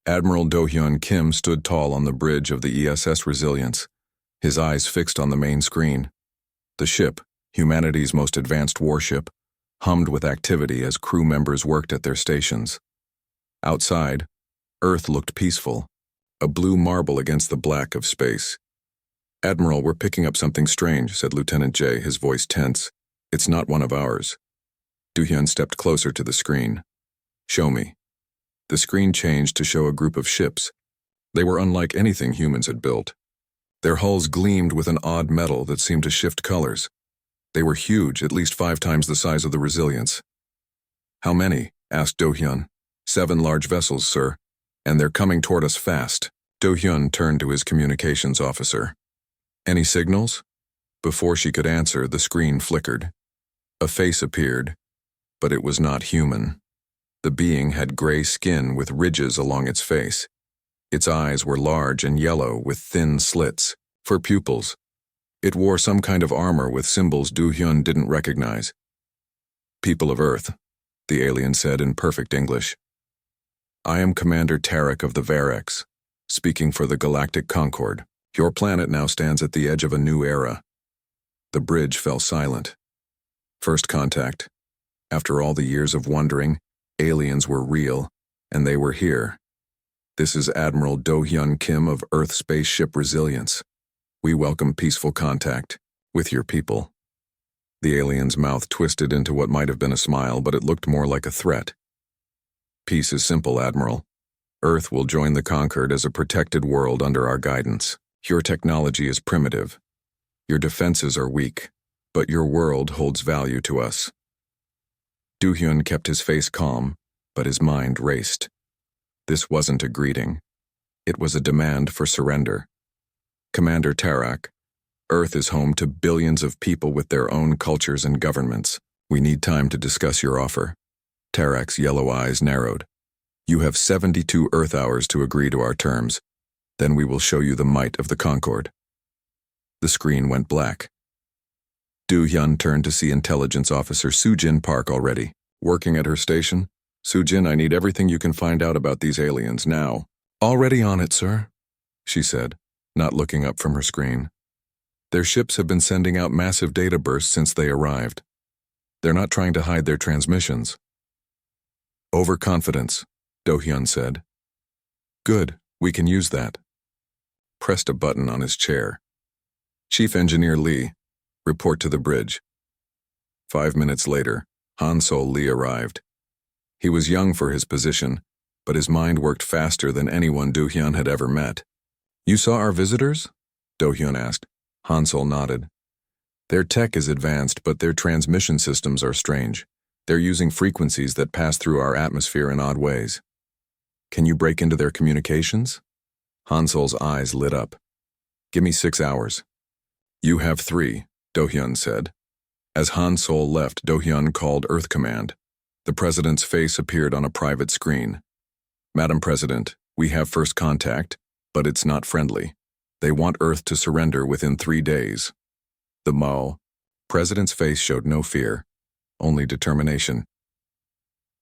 Admiral Do-hyun Kim stood tall on the bridge of the ESS Resilience, his eyes fixed on the main screen. The ship, humanity's most advanced warship, hummed with activity as crew members worked at their stations. Outside, Earth looked peaceful, a blue marble against the black of space. "Admiral, we're picking up something strange," said Lieutenant J, his voice tense. "It's not one of ours." Do-hyun stepped closer to the screen. "Show me." The screen changed to show a group of ships. They were unlike anything humans had built. Their hulls gleamed with an odd metal that seemed to shift colors. They were huge, at least 5 times the size of the Resilience. "How many?" asked Do-hyun. "7 large vessels, sir, and they're coming toward us fast." Do-hyun turned to his communications officer. "Any signals?" Before she could answer, the screen flickered. A face appeared, but it was not human. The being had gray skin with ridges along its face. Its eyes were large and yellow with thin slits for pupils. It wore some kind of armor with symbols Do-hyun didn't recognize. "People of Earth," the alien said in perfect English. "I am Commander Tarak of the Varex, speaking for the Galactic Concord. Your planet now stands at the edge of a new era." The bridge fell silent. First contact. After all the years of wondering, aliens were real, and they were here. "This is Admiral Do-hyun Kim of Earth Spaceship Resilience. We welcome peaceful contact with your people." The alien's mouth twisted into what might have been a smile, but it looked more like a threat. "Peace is simple, Admiral. Earth will join the Concord as a protected world under our guidance. Your technology is primitive. Your defenses are weak, but your world holds value to us." Do-hyun kept his face calm, but his mind raced. This wasn't a greeting. It was a demand for surrender. "Commander Tarak, Earth is home to billions of people with their own cultures and governments. We need time to discuss your offer." Tarak's yellow eyes narrowed. "You have 72 Earth hours to agree to our terms. Then we will show you the might of the Concord." The screen went black. Do-hyun turned to see Intelligence Officer Soo-jin Park already, working at her station. "Soo-jin, I need everything you can find out about these aliens now." "Already on it, sir," she said, not looking up from her screen. "Their ships have been sending out massive data bursts since they arrived. They're not trying to hide their transmissions." "Overconfidence," Do-hyun said. "Good, we can use that." Pressed a button on his chair. "Chief Engineer Lee, report to the bridge." 5 minutes later, Han-Sol Lee arrived. He was young for his position, but his mind worked faster than anyone Do-hyun had ever met. "You saw our visitors?" Do-hyun asked. Han-Sol nodded. "Their tech is advanced, but their transmission systems are strange. They're using frequencies that pass through our atmosphere in odd ways." "Can you break into their communications?" Han-Sol's eyes lit up. "Give me 6 hours." "You have 3, Do-hyun said. As Han-Sol left, Do-hyun called Earth Command. The president's face appeared on a private screen. "Madam President, we have first contact, but it's not friendly. They want Earth to surrender within 3 days. The Mo." President's face showed no fear, only determination.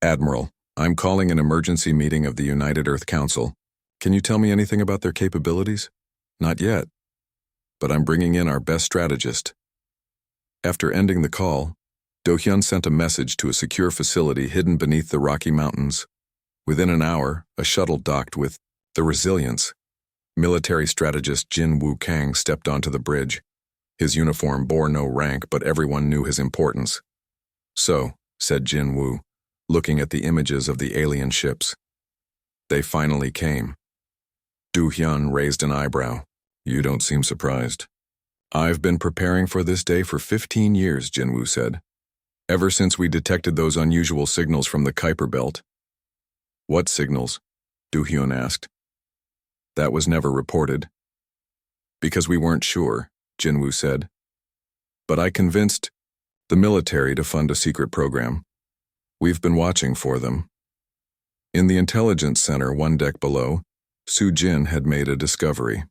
"Admiral, I'm calling an emergency meeting of the United Earth Council. Can you tell me anything about their capabilities?" "Not yet, but I'm bringing in our best strategist." After ending the call, Do-hyun sent a message to a secure facility hidden beneath the Rocky Mountains. Within an hour, a shuttle docked with the Resilience. Military strategist Jin Woo Kang stepped onto the bridge. His uniform bore no rank, but everyone knew his importance. "So," said Jin Woo, looking at the images of the alien ships. "They finally came." Do-hyun raised an eyebrow. "You don't seem surprised." "I've been preparing for this day for 15 years, Jin Woo said. "Ever since we detected those unusual signals from the Kuiper Belt." "What signals?" Do-hyun asked. "That was never reported." "Because we weren't sure," Jin Woo said. "But I convinced the military to fund a secret program. We've been watching for them." In the intelligence center 1 deck below, Soo-jin had made a discovery.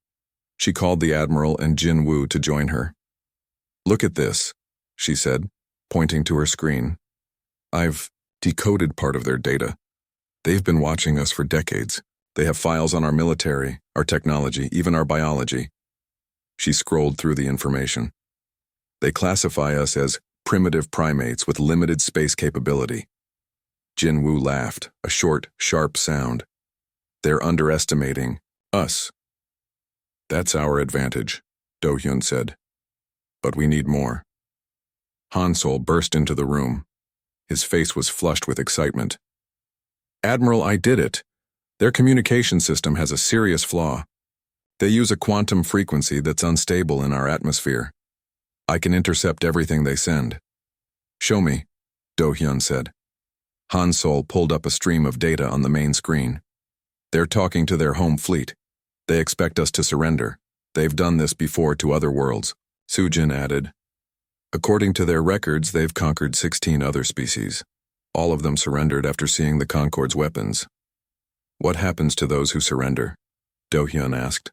She called the Admiral and Jin Woo to join her. "Look at this," she said, pointing to her screen. "I've decoded part of their data. They've been watching us for decades. They have files on our military, our technology, even our biology. She scrolled through the information. They classify us as primitive primates with limited space capability. Jin Woo laughed, a short, sharp sound. They're underestimating us. That's our advantage, Do Hyun said. But we need more. Han Sol burst into the room. His face was flushed with excitement. Admiral, I did it. Their communication system has a serious flaw. They use a quantum frequency that's unstable in our atmosphere. I can intercept everything they send. Show me, Do Hyun said. Han Sol pulled up a stream of data on the main screen. They're talking to their home fleet. They expect us to surrender. They've done this before to other worlds, Sujin added. According to their records, they've conquered 16 other species. All of them surrendered after seeing the Concorde's weapons. What happens to those who surrender? Do Hyun asked.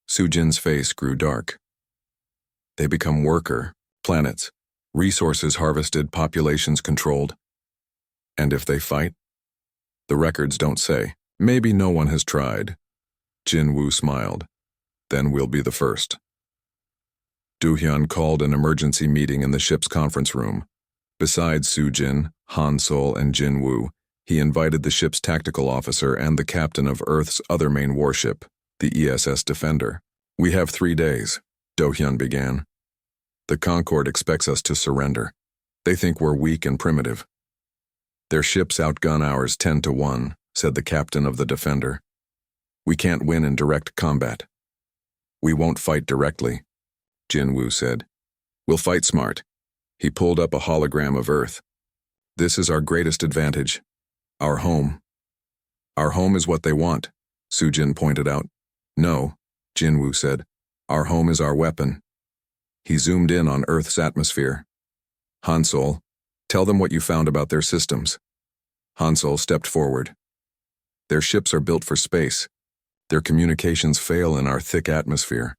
Sujin's face grew dark. They become worker planets, resources harvested, populations controlled. And if they fight? The records don't say. Maybe no one has tried. Jin Woo smiled. Then we'll be the first. Do Hyun called an emergency meeting in the ship's conference room. Besides Sujin, Han Sol, and Jin Woo, he invited the ship's tactical officer and the captain of Earth's other main warship, the ESS Defender. We have 3 days, Do Hyun began. The Concorde expects us to surrender. They think we're weak and primitive. Their ships outgun ours 10-1, said the captain of the Defender. We can't win in direct combat. We won't fight directly, Jin Woo said. We'll fight smart. He pulled up a hologram of Earth. This is our greatest advantage. Our home. Our home is what they want, Sujin pointed out. No, Jin Woo said. Our home is our weapon. He zoomed in on Earth's atmosphere. Han Sol, tell them what you found about their systems. Han Sol stepped forward. Their ships are built for space. Their communications fail in our thick atmosphere.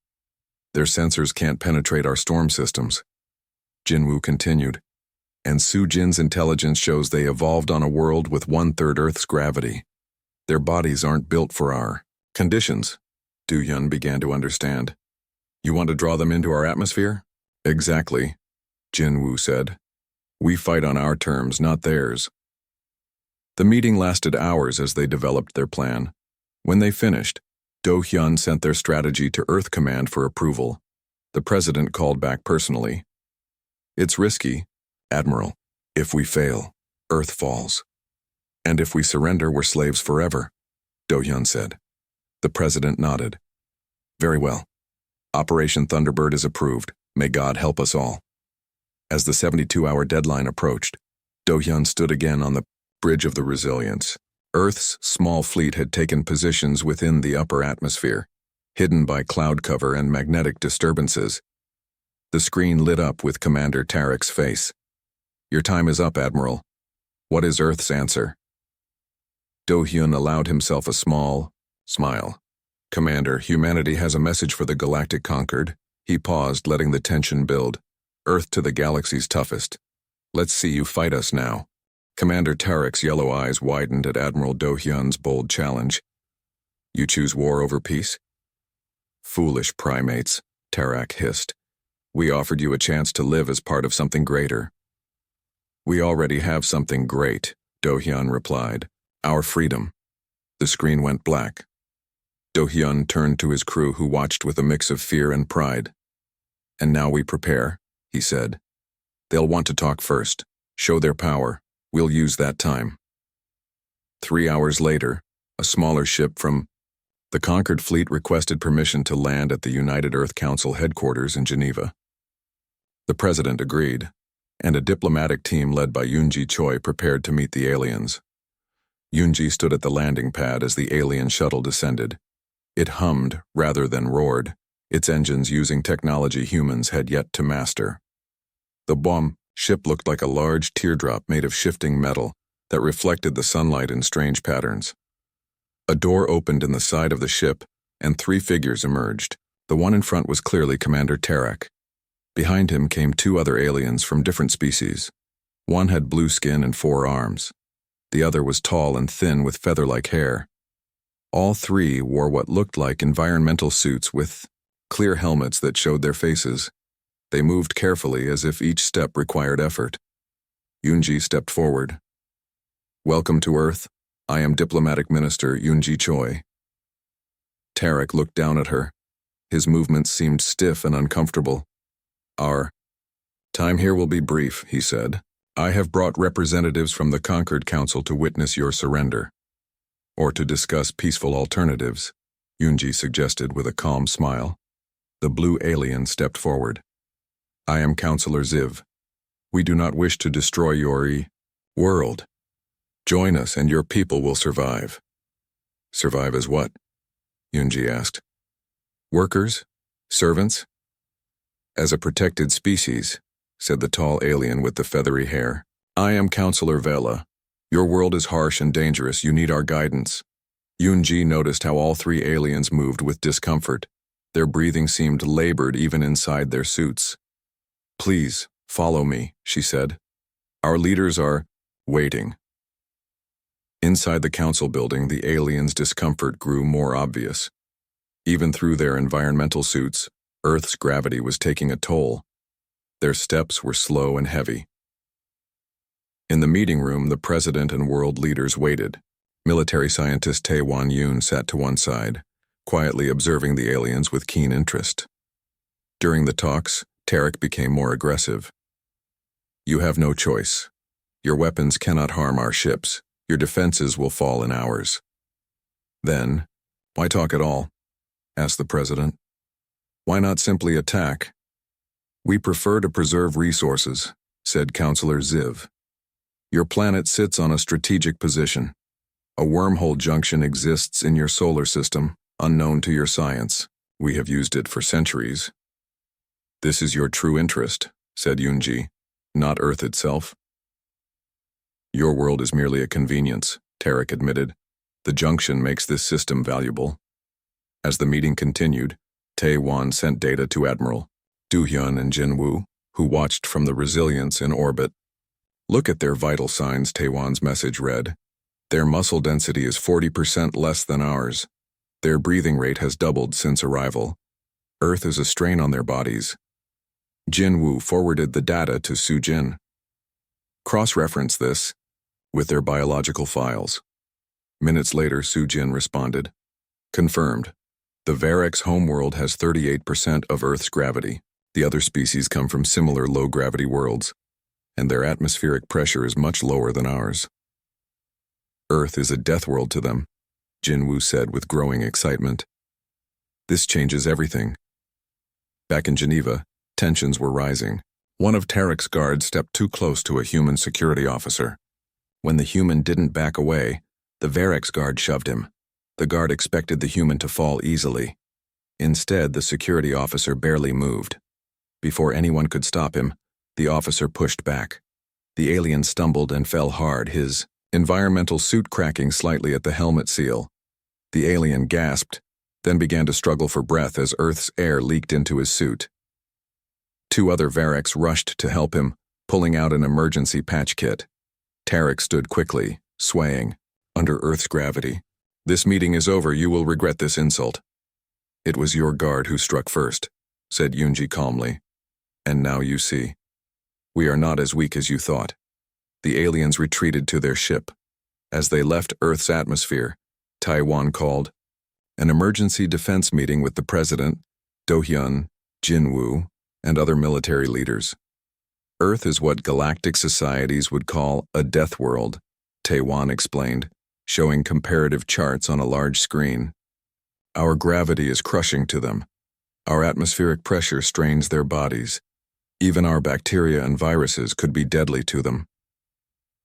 Their sensors can't penetrate our storm systems. Jin Woo continued. And Sujin's intelligence shows they evolved on a world with 1/3 Earth's gravity. Their bodies aren't built for our conditions. Do Hyun began to understand. You want to draw them into our atmosphere? Exactly, Jin Woo said. We fight on our terms, not theirs. The meeting lasted hours as they developed their plan. When they finished, Do Hyun sent their strategy to Earth Command for approval. The president called back personally. It's risky, Admiral. If we fail, Earth falls. And if we surrender, we're slaves forever, Do Hyun said. The president nodded. Very well. Operation Thunderbird is approved. May God help us all. As the 72-hour deadline approached, Do Hyun stood again on the bridge of the Resilience. Earth's small fleet had taken positions within the upper atmosphere, hidden by cloud cover and magnetic disturbances. The screen lit up with Commander Tarek's face. Your time is up, Admiral. What is Earth's answer? Do Hyun allowed himself a small smile. Commander, humanity has a message for the Galactic Concord. He paused, letting the tension build. Earth to the galaxy's toughest. Let's see you fight us now. Commander Tarek's yellow eyes widened at Admiral Do Hyun's bold challenge. You choose war over peace? Foolish primates, Tarak hissed. We offered you a chance to live as part of something greater. We already have something great, Do Hyun replied. Our freedom. The screen went black. Do Hyun turned to his crew, who watched with a mix of fear and pride. And now we prepare, he said. They'll want to talk first, show their power. We'll use that time. 3 hours later, a smaller ship from the Concord fleet requested permission to land at the United Earth Council headquarters in Geneva. The president agreed, and a diplomatic team led by Yoonji Choi prepared to meet the aliens. Yoonji stood at the landing pad as the alien shuttle descended. It hummed rather than roared, its engines using technology humans had yet to master. The bomb ship looked like a large teardrop made of shifting metal that reflected the sunlight in strange patterns. A door opened in the side of the ship, and 3 figures emerged. The one in front was clearly Commander Tarak. Behind him came 2 other aliens from different species. One had blue skin and 4 arms. The other was tall and thin with feather-like hair. All three wore what looked like environmental suits with clear helmets that showed their faces. They moved carefully as if each step required effort. Yoonji stepped forward. "Welcome to Earth. I am Diplomatic Minister Yoonji Choi." Tarek looked down at her. His movements seemed stiff and uncomfortable. "Our time here will be brief," he said. "I have brought representatives from the Conquered Council to witness your surrender. Or to discuss peaceful alternatives," Yoonji suggested with a calm smile. The blue alien stepped forward. "I am Counselor Ziv. We do not wish to destroy your world. Join us and your people will survive." "Survive as what?" Yoonji asked. "Workers? Servants?" "As a protected species," said the tall alien with the feathery hair. "I am Counselor Vela. Your world is harsh and dangerous. You need our guidance." Yoonji noticed how all three aliens moved with discomfort. Their breathing seemed labored even inside their suits. "Please, follow me," she said. "Our leaders are waiting." Inside the council building, the aliens' discomfort grew more obvious. Even through their environmental suits, Earth's gravity was taking a toll. Their steps were slow and heavy. In the meeting room, the president and world leaders waited. Military scientist Tae-Wan Yoon sat to one side, quietly observing the aliens with keen interest. During the talks, Tarek became more aggressive. "You have no choice. Your weapons cannot harm our ships. Your defenses will fall in hours." "Then, why talk at all?" asked the president. "Why not simply attack?" "We prefer to preserve resources," said Counselor Ziv. "Your planet sits on a strategic position. A wormhole junction exists in your solar system, unknown to your science. We have used it for centuries." "This is your true interest," said Yoonji, "not Earth itself." "Your world is merely a convenience," Tarek admitted. "The junction makes this system valuable." As the meeting continued, Tae-Wan sent data to Admiral Do-hyun and Jin-woo, who watched from the Resilience in orbit. "Look at their vital signs," Tae-Wan's message read. "Their muscle density is 40% less than ours. Their breathing rate has doubled since arrival. Earth is a strain on their bodies." Jin-woo forwarded the data to Soo-jin. "Cross-reference this with their biological files." Minutes later, Soo-jin responded. "Confirmed. The Varex homeworld has 38% of Earth's gravity. The other species come from similar low-gravity worlds, and their atmospheric pressure is much lower than ours." "Earth is a death world to them," Jin-woo said with growing excitement. "This changes everything." Back in Geneva, tensions were rising. One of Tarek's guards stepped too close to a human security officer. When the human didn't back away, the Varex guard shoved him. The guard expected the human to fall easily. Instead, the security officer barely moved. Before anyone could stop him, the officer pushed back. The alien stumbled and fell hard, his environmental suit cracking slightly at the helmet seal. The alien gasped, then began to struggle for breath as Earth's air leaked into his suit. Two other Varex rushed to help him, pulling out an emergency patch kit. Tarek stood quickly, swaying, under Earth's gravity. "This meeting is over. You will regret this insult." "It was your guard who struck first," said Yoonji calmly. "And now you see. We are not as weak as you thought." The aliens retreated to their ship. As they left Earth's atmosphere, Tae-Wan called an emergency defense meeting with the president, Do-hyun, Jin-woo, and other military leaders. "Earth is what galactic societies would call a death world," Tae-Wan explained, showing comparative charts on a large screen. "Our gravity is crushing to them. Our atmospheric pressure strains their bodies. Even our bacteria and viruses could be deadly to them."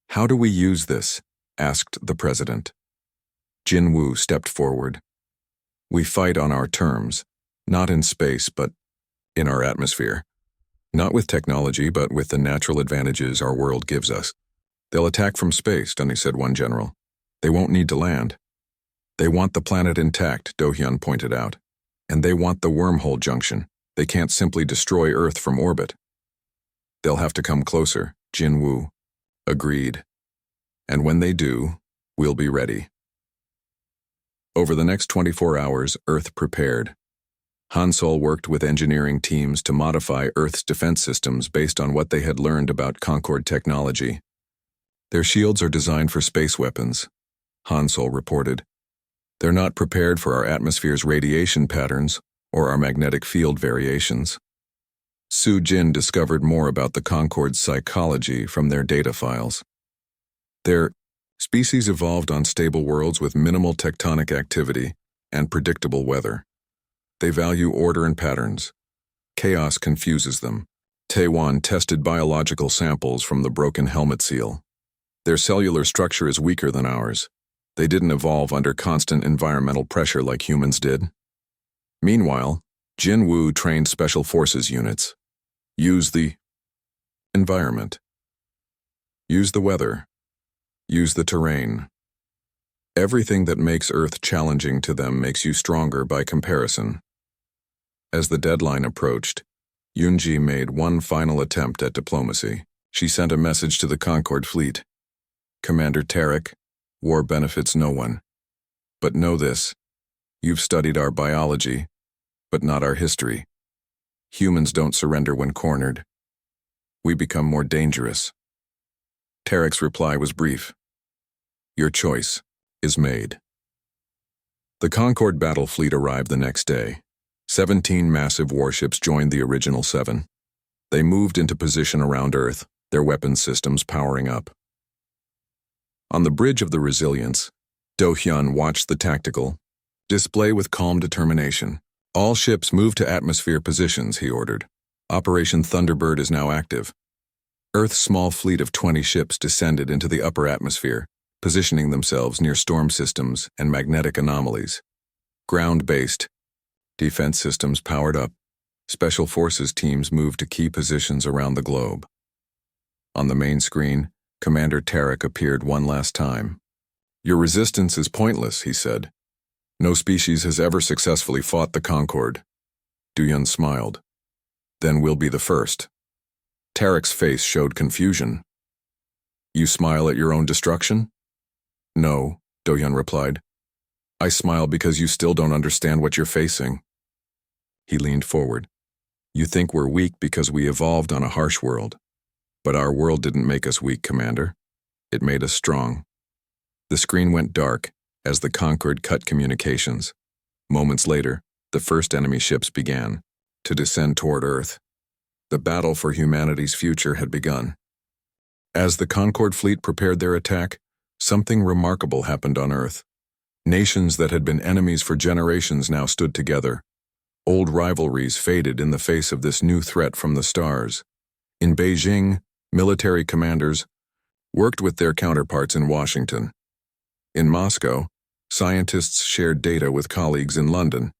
"How do we use this?" asked the president. Jin-woo stepped forward. "We fight on our terms, not in space, but in our atmosphere. Not with technology, but with the natural advantages our world gives us. They'll attack from space," Dunny said one general. "They won't need to land." "They want the planet intact," Do-hyun pointed out. "And they want the wormhole junction. They can't simply destroy Earth from orbit." "They'll have to come closer," Jin-woo agreed. "And when they do, we'll be ready." Over the next 24 hours, Earth prepared. Han Sol worked with engineering teams to modify Earth's defense systems based on what they had learned about Concorde technology. Their shields are designed for space weapons, Han Sol reported. They're not prepared for our atmosphere's radiation patterns or our magnetic field variations. Su Jin discovered more about the Concorde's psychology from their data files. Their species evolved on stable worlds with minimal tectonic activity and predictable weather. They value order and patterns. Chaos confuses them. Taiwan tested biological samples from the broken helmet seal. Their cellular structure is weaker than ours. They didn't evolve under constant environmental pressure like humans did. Meanwhile, Jin Wu trained special forces units. Use the environment. Use the weather. Use the terrain. Everything that makes Earth challenging to them makes you stronger by comparison. As the deadline approached, Yunji made one final attempt at diplomacy. She sent a message to the Concorde fleet. Commander Tarek, war benefits no one. But know this, you've studied our biology, but not our history. Humans don't surrender when cornered. We become more dangerous. Tarek's reply was brief. Your choice is made. The Concorde battle fleet arrived the next day. 17 massive warships joined the original 7. They moved into position around Earth, their weapons systems powering up. On the bridge of the Resilience, Do Hyun watched the tactical display with calm determination. All ships move to atmosphere positions, he ordered. Operation Thunderbird is now active. Earth's small fleet of 20 ships descended into the upper atmosphere, positioning themselves near storm systems and magnetic anomalies. Ground-based defense systems powered up. Special forces teams moved to key positions around the globe. On the main screen, Commander Tarek appeared one last time. Your resistance is pointless, he said. No species has ever successfully fought the Concorde. Duyun smiled. Then we'll be the first. Tarek's face showed confusion. You smile at your own destruction? No, Dohyun replied. I smile because you still don't understand what you're facing. He leaned forward. You think we're weak because we evolved on a harsh world. But our world didn't make us weak, Commander. It made us strong. The screen went dark as the Concorde cut communications. Moments later, the first enemy ships began to descend toward Earth. The battle for humanity's future had begun. As the Concorde fleet prepared their attack, something remarkable happened on Earth. Nations that had been enemies for generations now stood together. Old rivalries faded in the face of this new threat from the stars. In Beijing, military commanders worked with their counterparts in Washington. In Moscow, scientists shared data with colleagues in London.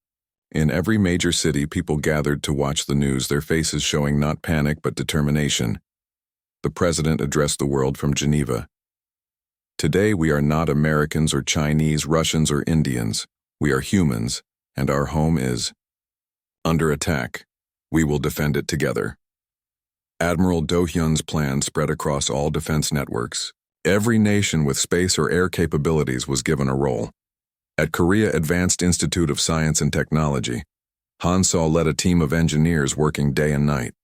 In every major city, people gathered to watch the news, their faces showing not panic but determination. The president addressed the world from Geneva. Today we are not Americans or Chinese, Russians or Indians. We are humans, and our home is under attack. We will defend it together. Admiral Do Hyun's plan spread across all defense networks. Every nation with space or air capabilities was given a role. At Korea Advanced Institute of Science and Technology, Han Sol led a team of engineers working day and night.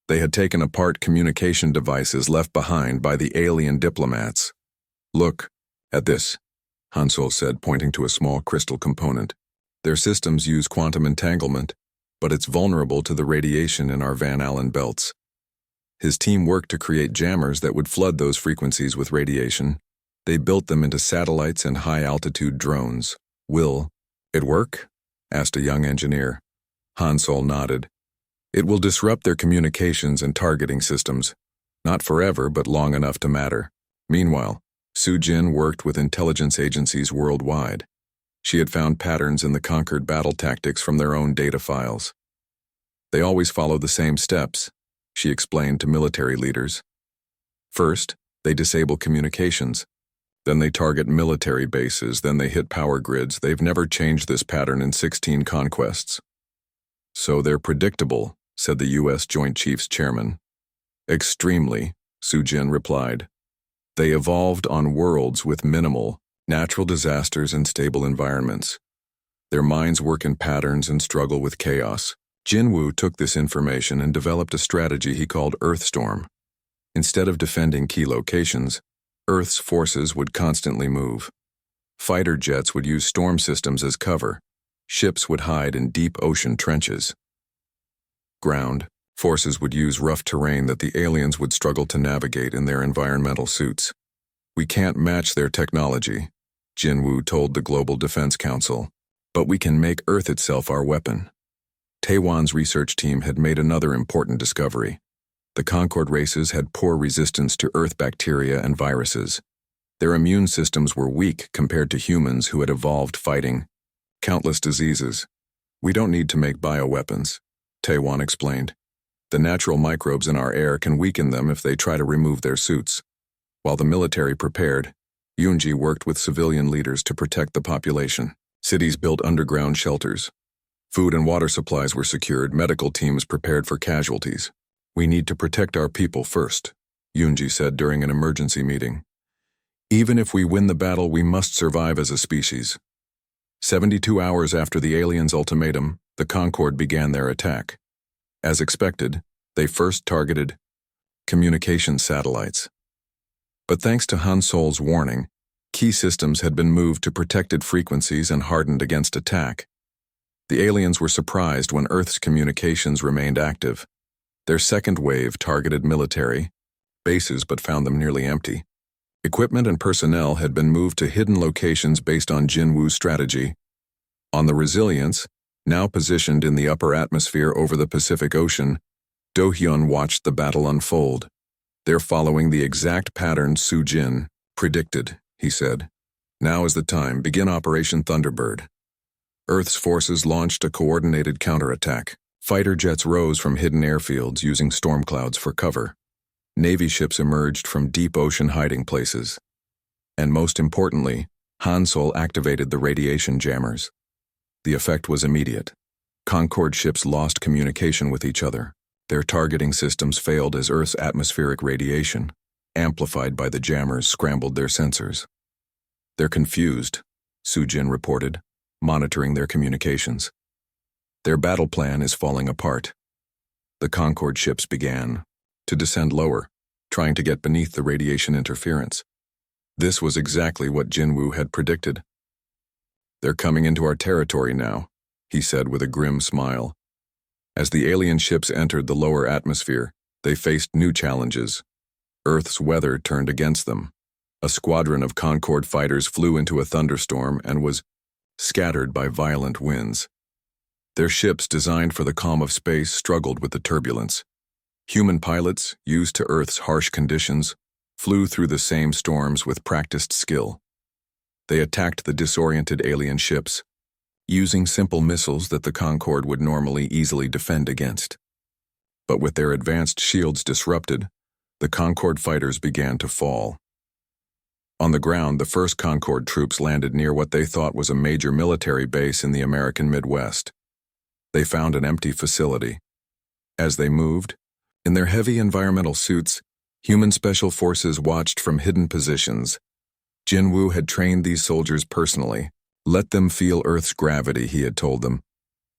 They had taken apart communication devices left behind by the alien diplomats. Look at this, Han Sol said, pointing to a small crystal component. Their systems use quantum entanglement, but it's vulnerable to the radiation in our Van Allen belts. His team worked to create jammers that would flood those frequencies with radiation. They built them into satellites and high-altitude drones. Will it work? Asked a young engineer. Han Sol nodded. It will disrupt their communications and targeting systems. Not forever, but long enough to matter. Meanwhile, Su Jin worked with intelligence agencies worldwide. She had found patterns in the Concorde battle tactics from their own data files. They always follow the same steps, she explained to military leaders. First, they disable communications. Then they target military bases, then they hit power grids. They've never changed this pattern in 16 conquests. So they're predictable, said the U.S. Joint Chiefs Chairman. Extremely, Su Jin replied. They evolved on worlds with minimal Natural disasters and stable environments. Their minds work in patterns and struggle with chaos. Jinwoo took this information and developed a strategy he called Earthstorm. Instead of defending key locations, Earth's forces would constantly move. Fighter jets would use storm systems as cover. Ships would hide in deep ocean trenches. Ground forces would use rough terrain that the aliens would struggle to navigate in their environmental suits. "We can't match their technology," Jinwoo told the Global Defense Council, "but we can make Earth itself our weapon." Taiwan's research team had made another important discovery. The Concord races had poor resistance to Earth bacteria and viruses. Their immune systems were weak compared to humans who had evolved fighting countless diseases. "We don't need to make bioweapons," Taiwan explained. "The natural microbes in our air can weaken them if they try to remove their suits." While the military prepared, Yoonji worked with civilian leaders to protect the population. Cities built underground shelters. Food and water supplies were secured, medical teams prepared for casualties. "We need to protect our people first," Yoonji said during an emergency meeting. "Even if we win the battle, we must survive as a species." 72 hours after the aliens' ultimatum, the Concorde began their attack. As expected, they first targeted communication satellites. But thanks to Han Sol's warning, key systems had been moved to protected frequencies and hardened against attack. The aliens were surprised when Earth's communications remained active. Their second wave targeted military bases but found them nearly empty. Equipment and personnel had been moved to hidden locations based on Jinwoo's strategy. On the Resilience, now positioned in the upper atmosphere over the Pacific Ocean, Do-hyun watched the battle unfold. "They're following the exact pattern Soo-jin predicted," he said. "Now is the time. Begin Operation Thunderbird." Earth's forces launched a coordinated counterattack. Fighter jets rose from hidden airfields using storm clouds for cover. Navy ships emerged from deep ocean hiding places. And most importantly, Han Sol activated the radiation jammers. The effect was immediate. Concorde ships lost communication with each other. Their targeting systems failed as Earth's atmospheric radiation, amplified by the jammers, scrambled their sensors. "They're confused," Soo-jin reported, monitoring their communications. "Their battle plan is falling apart." The Concorde ships began to descend lower, trying to get beneath the radiation interference. This was exactly what Jinwoo had predicted. "They're coming into our territory now," he said with a grim smile. As the alien ships entered the lower atmosphere, they faced new challenges. Earth's weather turned against them. A squadron of Concorde fighters flew into a thunderstorm and was scattered by violent winds. Their ships, designed for the calm of space, struggled with the turbulence. Human pilots, used to Earth's harsh conditions, flew through the same storms with practiced skill. They attacked the disoriented alien ships, using simple missiles that the Concorde would normally easily defend against. But with their advanced shields disrupted, the Concorde fighters began to fall. On the ground, the first Concorde troops landed near what they thought was a major military base in the American Midwest. They found an empty facility. As they moved, in their heavy environmental suits, human special forces watched from hidden positions. Jinwoo had trained these soldiers personally. "Let them feel Earth's gravity," he had told them.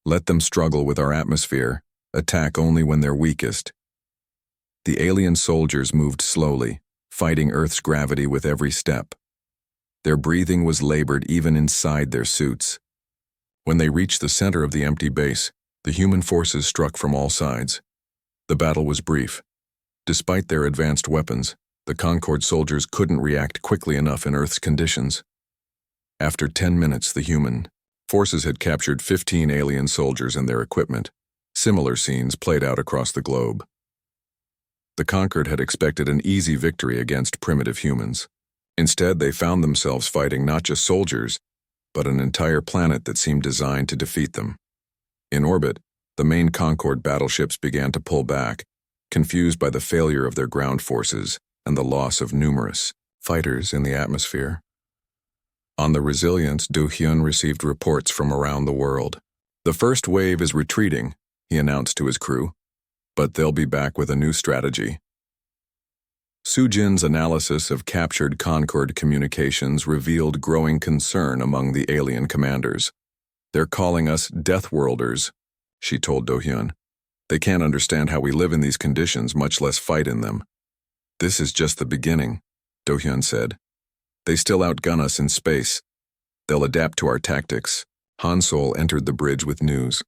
"Let them struggle with our atmosphere, attack only when they're weakest." The alien soldiers moved slowly, fighting Earth's gravity with every step. Their breathing was labored even inside their suits. When they reached the center of the empty base, the human forces struck from all sides. The battle was brief. Despite their advanced weapons, the Concorde soldiers couldn't react quickly enough in Earth's conditions. After 10 minutes, the human forces had captured 15 alien soldiers and their equipment. Similar scenes played out across the globe. The Concorde had expected an easy victory against primitive humans. Instead, they found themselves fighting not just soldiers, but an entire planet that seemed designed to defeat them. In orbit, the main Concorde battleships began to pull back, confused by the failure of their ground forces and the loss of numerous fighters in the atmosphere. On the Resilience, Do-hyun received reports from around the world. "The first wave is retreating," he announced to his crew, "but they'll be back with a new strategy." Sujin's analysis of captured Concord communications revealed growing concern among the alien commanders. "They're calling us Deathworlders," she told Do-hyun. "They can't understand how we live in these conditions, much less fight in them." "This is just the beginning," Do-hyun said. "They still outgun us in space. They'll adapt to our tactics." Han Sol entered the bridge with news.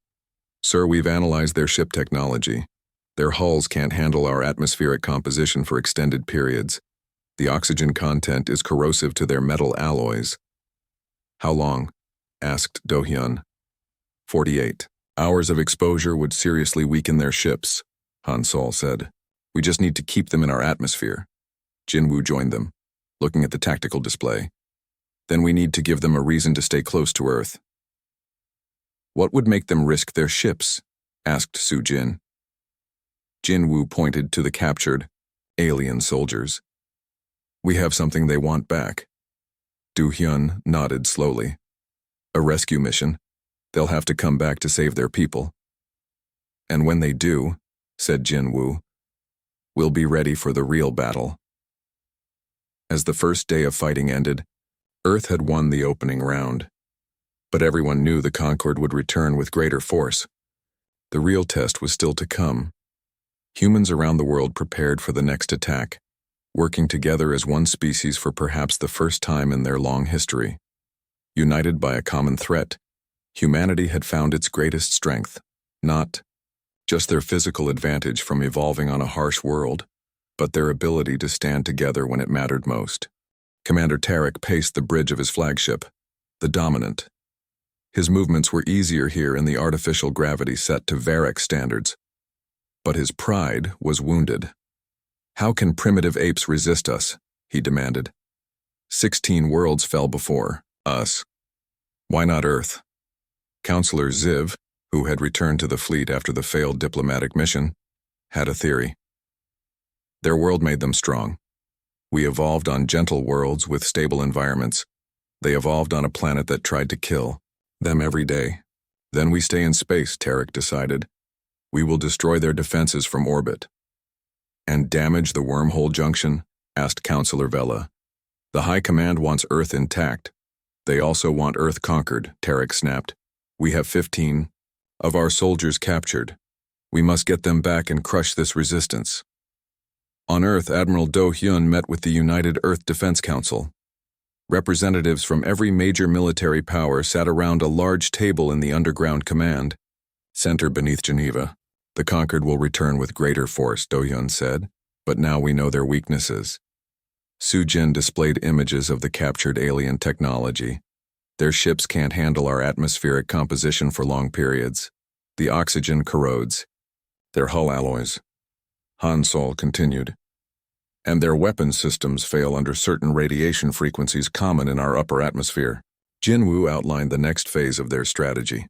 "Sir, we've analyzed their ship technology. Their hulls can't handle our atmospheric composition for extended periods. The oxygen content is corrosive to their metal alloys." "How long?" asked Do-hyun. 48 hours of exposure would seriously weaken their ships," Han Sol said. "We just need to keep them in our atmosphere." Jinwoo joined them, looking at the tactical display. "Then we need to give them a reason to stay close to Earth." "What would make them risk their ships?" asked Sujin. Jinwoo pointed to the captured alien soldiers. "We have something they want back." Do-hyun nodded slowly. "A rescue mission. They'll have to come back to save their people." "And when they do," said Jinwoo, "we'll be ready for the real battle." As the first day of fighting ended, Earth had won the opening round. But everyone knew the Concorde would return with greater force. The real test was still to come. Humans around the world prepared for the next attack, working together as one species for perhaps the first time in their long history. United by a common threat, humanity had found its greatest strength, not just their physical advantage from evolving on a harsh world, but their ability to stand together when it mattered most. Commander Tarek paced the bridge of his flagship, the Dominant. His movements were easier here in the artificial gravity set to Varric standards. But his pride was wounded. "How can primitive apes resist us?" he demanded. 16 worlds fell before us. Why not Earth? Counselor Ziv, who had returned to the fleet after the failed diplomatic mission, had a theory. "Their world made them strong. We evolved on gentle worlds with stable environments. They evolved on a planet that tried to kill them every day. Then we stay in space," Tarek decided. "We will destroy their defenses from orbit." "And damage the wormhole junction?" asked Counselor Vela. "The High Command wants Earth intact. They also want Earth conquered," Tarek snapped. "We have 15 of our soldiers captured. We must get them back and crush this resistance." On Earth, Admiral Do-hyun met with the United Earth Defense Council. Representatives from every major military power sat around a large table in the underground command center beneath Geneva. "The Conquered will return with greater force," Do-hyun said, "but now we know their weaknesses." Sujin displayed images of the captured alien technology. "Their ships can't handle our atmospheric composition for long periods. The oxygen corrodes their hull alloys." Han Sol continued. "And their weapon systems fail under certain radiation frequencies common in our upper atmosphere." Jinwoo outlined the next phase of their strategy.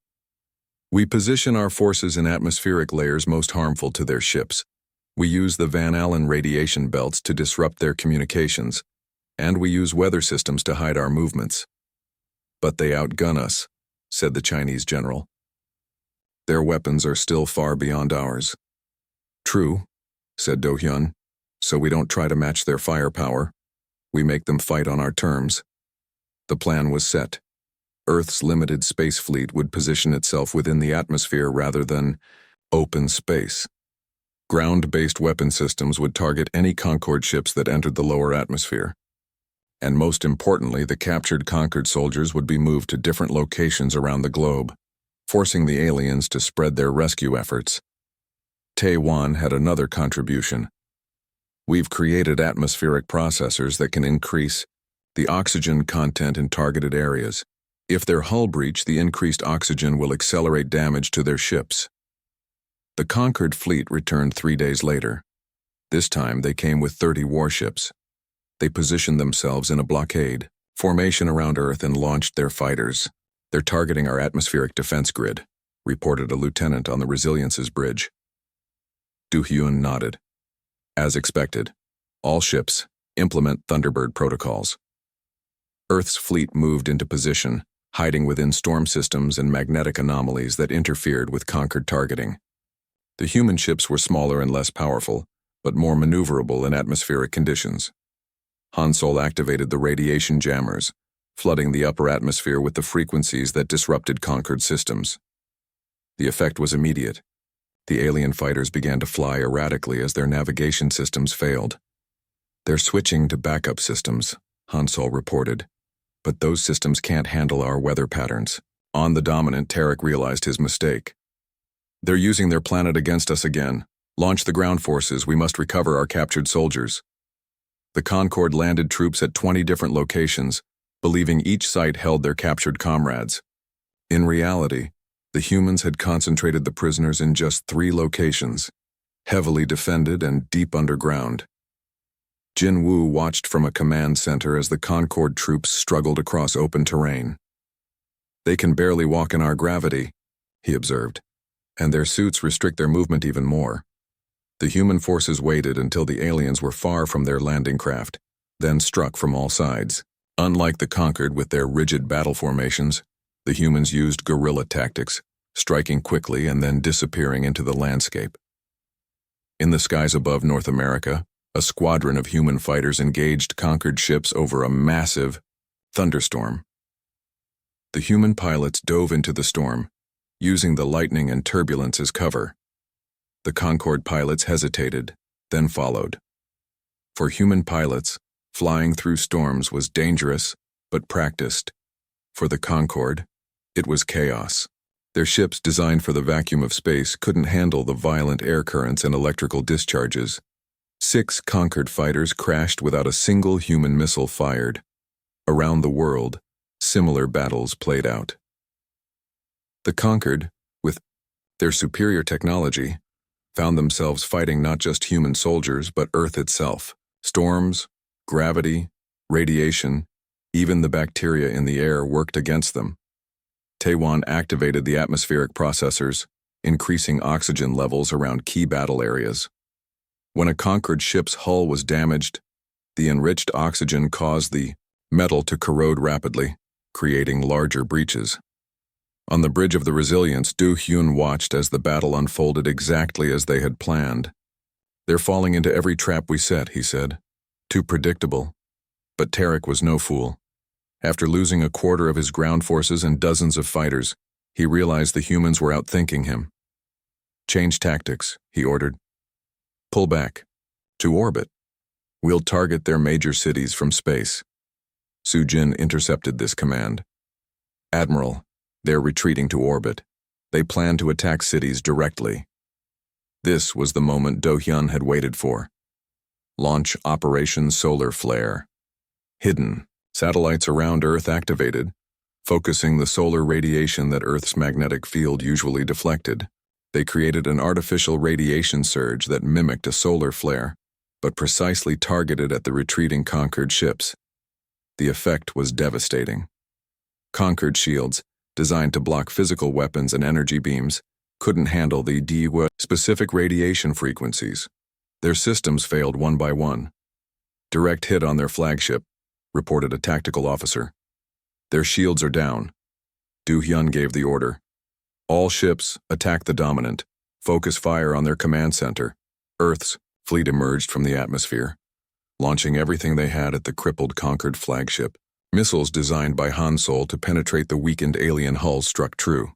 "We position our forces in atmospheric layers most harmful to their ships. We use the Van Allen radiation belts to disrupt their communications, and we use weather systems to hide our movements." "But they outgun us," said the Chinese general. "Their weapons are still far beyond ours." "True," said Do-hyun. "So we don't try to match their firepower. We make them fight on our terms." The plan was set. Earth's limited space fleet would position itself within the atmosphere rather than open space. Ground-based weapon systems would target any Concorde ships that entered the lower atmosphere. And most importantly, the captured Conquered soldiers would be moved to different locations around the globe, forcing the aliens to spread their rescue efforts. Taiwan had another contribution. "We've created atmospheric processors that can increase the oxygen content in targeted areas. If their hull breach, the increased oxygen will accelerate damage to their ships." The Conquered fleet returned 3 days later. This time they came with 30 warships. They positioned themselves in a blockade formation around Earth and launched their fighters. "They're targeting our atmospheric defense grid," reported a lieutenant on the Resilience's bridge. Do-hyun nodded. "As expected, all ships implement Thunderbird protocols." Earth's fleet moved into position, hiding within storm systems and magnetic anomalies that interfered with Conquered targeting. The human ships were smaller and less powerful, but more maneuverable in atmospheric conditions. Han Solo activated the radiation jammers, flooding the upper atmosphere with the frequencies that disrupted conquered systems. The effect was immediate. The alien fighters began to fly erratically as their navigation systems failed. "They're switching to backup systems," Han Solo reported. "But those systems can't handle our weather patterns." On the Dominant, Tarek realized his mistake. "They're using their planet against us again. Launch the ground forces, we must recover our captured soldiers." The Concorde landed troops at 20 different locations, believing each site held their captured comrades. In reality, the humans had concentrated the prisoners in just 3 locations, heavily defended and deep underground. Jin Wu watched from a command center as the Concorde troops struggled across open terrain. "They can barely walk in our gravity," he observed, "and their suits restrict their movement even more." The human forces waited until the aliens were far from their landing craft, then struck from all sides. Unlike the Conquered with their rigid battle formations, the humans used guerrilla tactics, striking quickly and then disappearing into the landscape. In the skies above North America, a squadron of human fighters engaged Conquered ships over a massive thunderstorm. The human pilots dove into the storm, using the lightning and turbulence as cover. The Concorde pilots hesitated, then followed. For human pilots, flying through storms was dangerous, but practiced. For the Concorde, it was chaos. Their ships, designed for the vacuum of space, couldn't handle the violent air currents and electrical discharges. 6 Concorde fighters crashed without a single human missile fired. Around the world, similar battles played out. The Concorde, with their superior technology, found themselves fighting not just human soldiers but Earth itself. Storms, gravity, radiation, even the bacteria in the air worked against them. Taiwan activated the atmospheric processors, increasing oxygen levels around key battle areas. When a Conquered ship's hull was damaged, the enriched oxygen caused the metal to corrode rapidly, creating larger breaches. On the bridge of the Resilience, Du Hyun watched as the battle unfolded exactly as they had planned. "They're falling into every trap we set," he said. "Too predictable." But Tarek was no fool. After losing a quarter of his ground forces and dozens of fighters, he realized the humans were outthinking him. "Change tactics," he ordered. "Pull back. To orbit. We'll target their major cities from space." Su Jin intercepted this command. "Admiral, they're retreating to orbit. They plan to attack cities directly." This was the moment Do Hyun had waited for. Launch Operation Solar Flare. Hidden, satellites around Earth activated, focusing the solar radiation that Earth's magnetic field usually deflected. They created an artificial radiation surge that mimicked a solar flare, but precisely targeted at the retreating Conquered ships. The effect was devastating. Conquered shields, designed to block physical weapons and energy beams, couldn't handle the specific radiation frequencies. Their systems failed one by one. "Direct hit on their flagship," reported a tactical officer. "Their shields are down." Du Hyun gave the order. "All ships, attack the Dominant. Focus fire on their command center." Earth's fleet emerged from the atmosphere, launching everything they had at the crippled Conquered flagship. Missiles designed by Han Solo to penetrate the weakened alien hull struck true.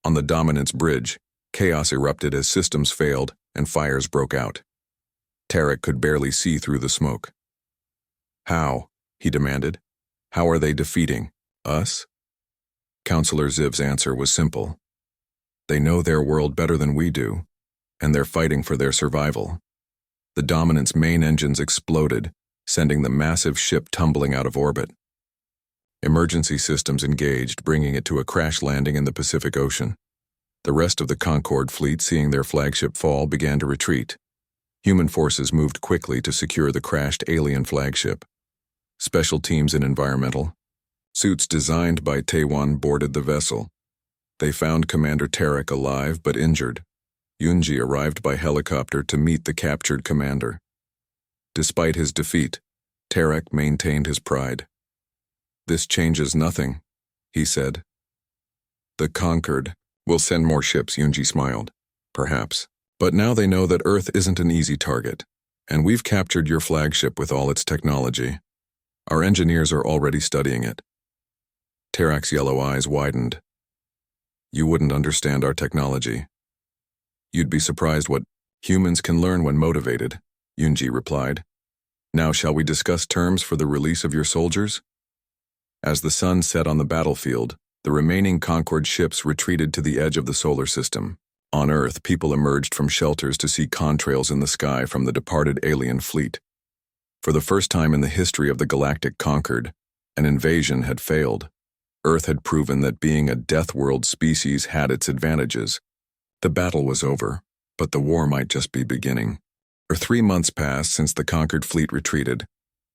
On the Dominant's bridge, chaos erupted as systems failed and fires broke out. Tarek could barely see through the smoke. "How?" he demanded. "How are they defeating us?" Counselor Ziv's answer was simple. "They know their world better than we do, and they're fighting for their survival." The Dominant's main engines exploded, sending the massive ship tumbling out of orbit. Emergency systems engaged, bringing it to a crash landing in the Pacific Ocean. The rest of the Concorde fleet, seeing their flagship fall, began to retreat. Human forces moved quickly to secure the crashed alien flagship. Special teams in environmental suits designed by Taiwan boarded the vessel. They found Commander Tarek alive but injured. Yunji arrived by helicopter to meet the captured commander. Despite his defeat, Tarek maintained his pride. "This changes nothing," he said. "The Conquered will send more ships," Yunji smiled. "Perhaps. But now they know that Earth isn't an easy target, and we've captured your flagship with all its technology. Our engineers are already studying it. Tarak's yellow eyes widened. You wouldn't understand our technology. You'd be surprised what humans can learn when motivated, Yunji replied. Now shall we discuss terms for the release of your soldiers? As the sun set on the battlefield, the remaining Concord ships retreated to the edge of the solar system. On Earth, people emerged from shelters to see contrails in the sky from the departed alien fleet. For the first time in the history of the galactic Concord, an invasion had failed. Earth had proven that being a death world species had its advantages. The battle was over, but the war might just be beginning. 3 months passed since the conquered fleet retreated.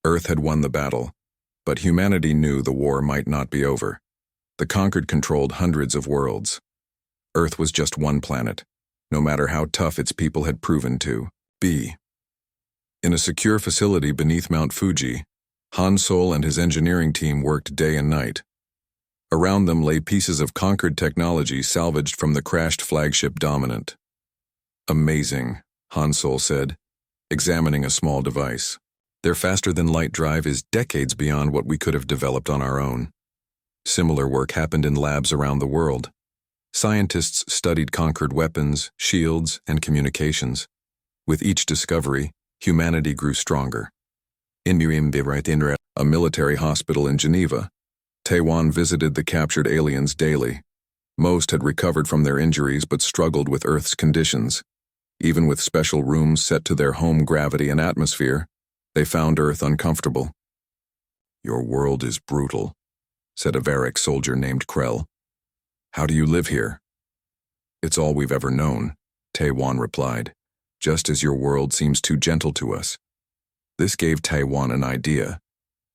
Earth had won the battle, but humanity knew the war might not be over. The conquered controlled hundreds of worlds. Earth was just one planet, no matter how tough its people had proven to be. In a secure facility beneath Mount Fuji, Han Sol and his engineering team worked day and night. Around them lay pieces of conquered technology salvaged from the crashed flagship Dominant. Amazing, Han Sol said, examining a small device. Their faster-than-light drive is decades beyond what we could have developed on our own. Similar work happened in labs around the world. Scientists studied conquered weapons, shields, and communications. With each discovery, humanity grew stronger. In a military hospital in Geneva, Taiwan visited the captured aliens daily. Most had recovered from their injuries but struggled with Earth's conditions. Even with special rooms set to their home gravity and atmosphere, they found Earth uncomfortable. Your world is brutal, said a Varric soldier named Krell. How do you live here? It's all we've ever known, Taiwan replied, just as your world seems too gentle to us. This gave Taiwan an idea.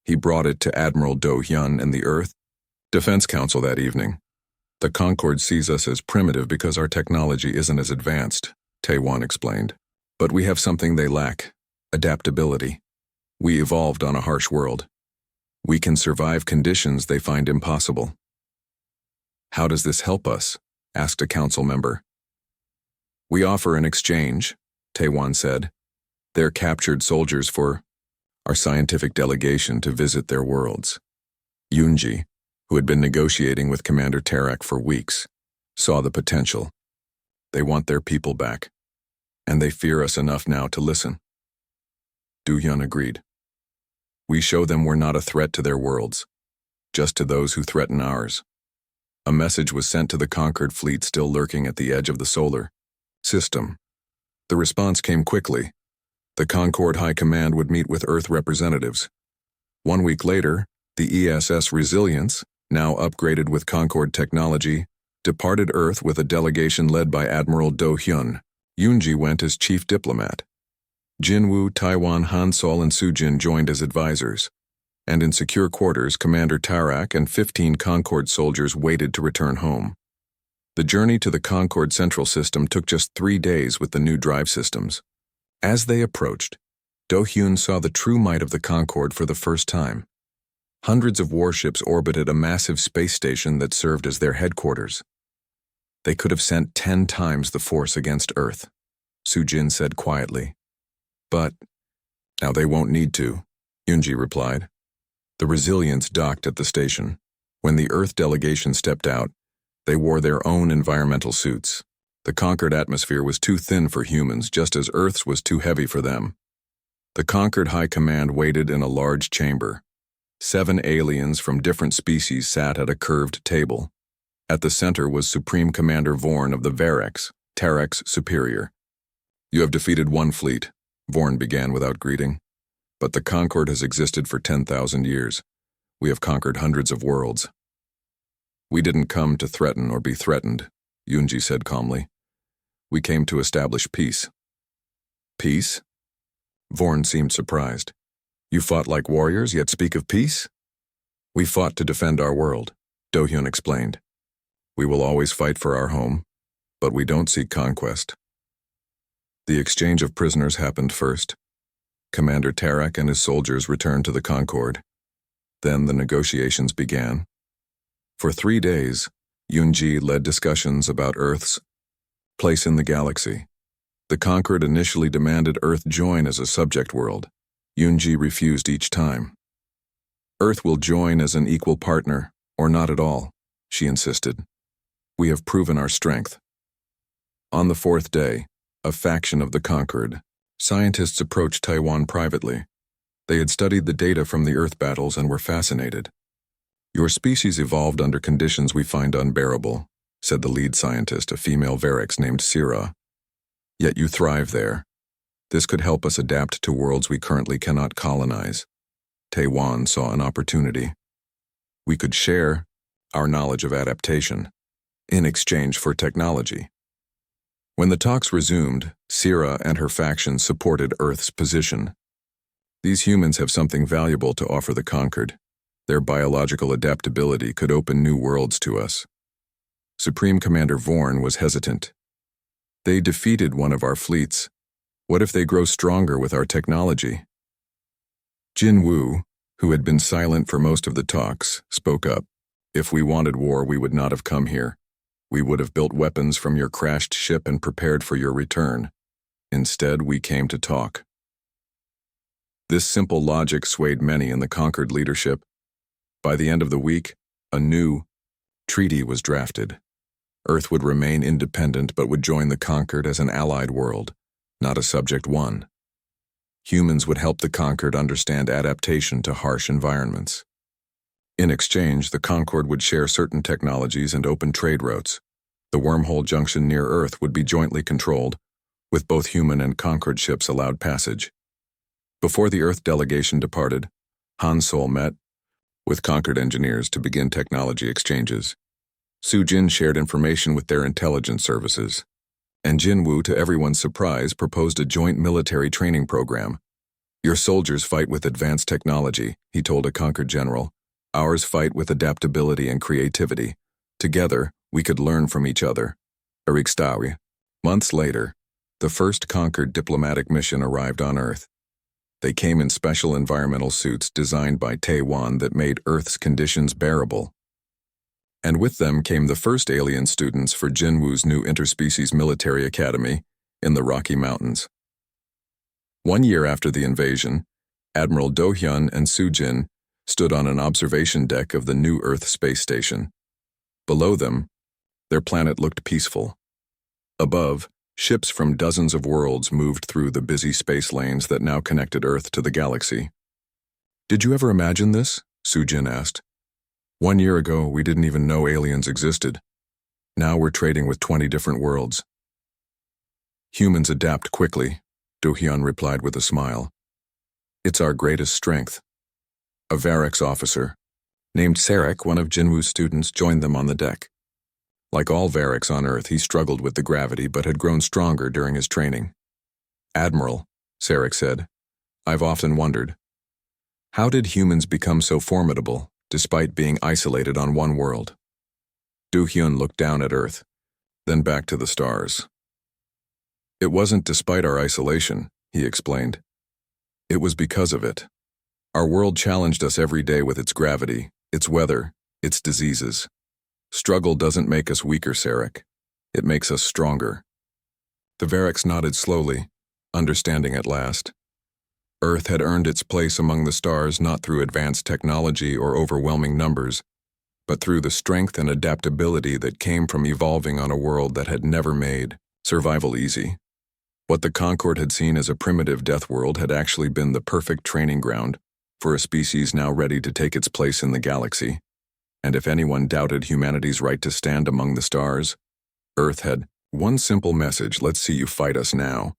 He brought it to Admiral Do Hyun and the Earth Defense Council that evening. The Concord sees us as primitive because our technology isn't as advanced, Taiwan explained. But we have something they lack: adaptability. We evolved on a harsh world. We can survive conditions they find impossible. How does this help us? Asked a council member. We offer an exchange, Taiwan said. They're captured soldiers for our scientific delegation to visit their worlds. Yunji, who had been negotiating with Commander Tarak for weeks, saw the potential. They want their people back, and they fear us enough now to listen. Do Hyun agreed. We show them we're not a threat to their worlds, just to those who threaten ours. A message was sent to the conquered fleet still lurking at the edge of the solar system. The response came quickly. The Concord High Command would meet with Earth representatives. 1 week later, the ESS Resilience, now upgraded with Concord technology, departed Earth with a delegation led by Admiral Do Hyun. Yunji went as chief diplomat. Jinwoo, Taiwan, Han Sol, and Sujin joined as advisors. And in secure quarters, Commander Tarak and 15 Concord soldiers waited to return home. The journey to the Concord Central System took just 3 days with the new drive systems. As they approached, Do Hyun saw the true might of the Concord for the first time. Hundreds of warships orbited a massive space station that served as their headquarters. They could have sent 10 times the force against Earth, Sujin said quietly. But now they won't need to, Yunji replied. The Resilience docked at the station. When the Earth delegation stepped out, they wore their own environmental suits. The conquered atmosphere was too thin for humans, just as Earth's was too heavy for them. The conquered High Command waited in a large chamber. 7 aliens from different species sat at a curved table. At the center was Supreme Commander Vorn of the Varrics, Tarak's superior. You have defeated 1 fleet, Vorn began without greeting. But the Concord has existed for 10,000 years. We have conquered hundreds of worlds. We didn't come to threaten or be threatened, Yunji said calmly. We came to establish peace. Peace? Vorn seemed surprised. You fought like warriors, yet speak of peace? We fought to defend our world, Do Hyun explained. We will always fight for our home, but we don't seek conquest. The exchange of prisoners happened first. Commander Tarak and his soldiers returned to the Concord. Then the negotiations began. For 3 days, Yunji led discussions about Earth's place in the galaxy. The Conquered initially demanded Earth join as a subject world. Yunji refused each time. Earth will join as an equal partner, or not at all, she insisted. We have proven our strength. On the fourth day, a faction of the Conquered, scientists approached Taiwan privately. They had studied the data from the Earth battles and were fascinated. Your species evolved under conditions we find unbearable, said the lead scientist, a female Varix named Sira. Yet you thrive there. This could help us adapt to worlds we currently cannot colonize. Taiwan saw an opportunity. We could share our knowledge of adaptation in exchange for technology. When the talks resumed, Sira and her faction supported Earth's position. These humans have something valuable to offer the Conquered. Their biological adaptability could open new worlds to us. Supreme Commander Vorn was hesitant. They defeated one of our fleets. What if they grow stronger with our technology? Jin Wu, who had been silent for most of the talks, spoke up. If we wanted war, we would not have come here. We would have built weapons from your crashed ship and prepared for your return. Instead, we came to talk. This simple logic swayed many in the Conquered leadership. By the end of the week, a new treaty was drafted. Earth would remain independent but would join the Conquered as an allied world, not a subject one. Humans would help the Conquered understand adaptation to harsh environments. In exchange, the Concord would share certain technologies and open trade routes. The wormhole junction near Earth would be jointly controlled, with both human and Conquered ships allowed passage. Before the Earth delegation departed, Han Sol met with Conquered engineers to begin technology exchanges. Su Jin shared information with their intelligence services, and Jin Wu, to everyone's surprise, proposed a joint military training program. Your soldiers fight with advanced technology, he told a Conquered general. Ours fight with adaptability and creativity. Together, we could learn from each other. Erikstawi. Months later, the first Conquered diplomatic mission arrived on Earth. They came in special environmental suits designed by Taiwan that made Earth's conditions bearable. And with them came the first alien students for Jin Wu's new interspecies military academy in the Rocky Mountains. 1 year after the invasion, Admiral Do Hyun and Su Jin stood on an observation deck of the New Earth space station. Below them, their planet looked peaceful. Above, ships from dozens of worlds moved through the busy space lanes that now connected Earth to the galaxy. Did you ever imagine this? Su Jin asked. 1 year ago, we didn't even know aliens existed. Now we're trading with 20 different worlds. Humans adapt quickly, Do Hyun replied with a smile. It's our greatest strength. A Varix officer, named Sarek, one of Jinwoo's students, joined them on the deck. Like all Varix on Earth, he struggled with the gravity but had grown stronger during his training. Admiral, Sarek said, I've often wondered, how did humans become so formidable, despite being isolated on one world? Do Hyun looked down at Earth, then back to the stars. It wasn't despite our isolation, he explained. It was because of it. Our world challenged us every day with its gravity, its weather, its diseases. Struggle doesn't make us weaker, Sarek. It makes us stronger. The Varix nodded slowly, understanding at last. Earth had earned its place among the stars not through advanced technology or overwhelming numbers, but through the strength and adaptability that came from evolving on a world that had never made survival easy. What the Concord had seen as a primitive death world had actually been the perfect training ground for a species now ready to take its place in the galaxy. And if anyone doubted humanity's right to stand among the stars, Earth had one simple message: let's see you fight us now.